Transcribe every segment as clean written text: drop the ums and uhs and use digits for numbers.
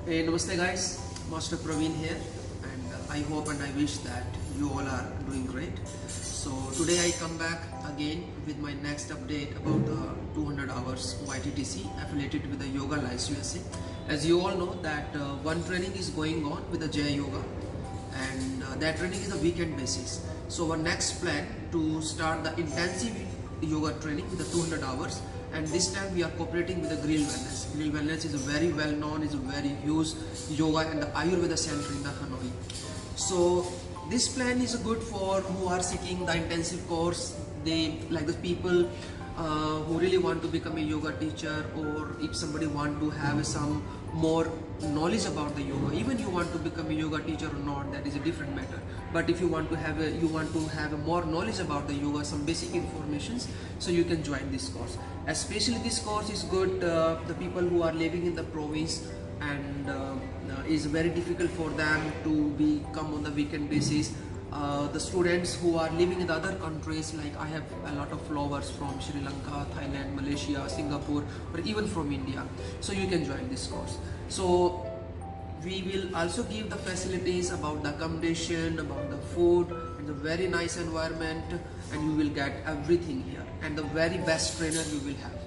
Hey, namaste guys, Master Praveen here, and I hope and I wish that you all are doing great. So today I come back again with my next update about the 200 hours YTTC affiliated with the Yoga Lives USA. As you all know that one training is going on with the Jai Yoga, and that training is a weekend basis. So our next plan to start the intensive yoga training with the 200 hours, and this time we are cooperating with the GREENWELLNESS. GREENWELLNESS is a very well known, is a very huge yoga and the Ayurveda center in the Hanoi. So this plan is good for who are seeking the intensive course. They like the people who really want to become a yoga teacher, or if somebody want to have some more knowledge about the yoga. Even you want to become a yoga teacher or not, that is a different matter. But if you want to have a more knowledge about the yoga, some basic informations, so you can join this course. Especially this course is good the people who are living in the province, and is very difficult for them to come on the weekend basis. The students who are living in the other countries, like I have a lot of followers from Sri Lanka, Thailand, Malaysia, Singapore, or even from India, so you can join this course. So we will also give the facilities about the accommodation, about the food, and the very nice environment, and you will get everything here, and the very best trainer you will have.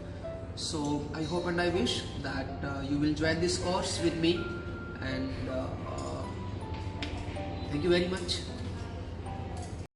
So I hope and I wish that you will join this course with me, and thank you very much.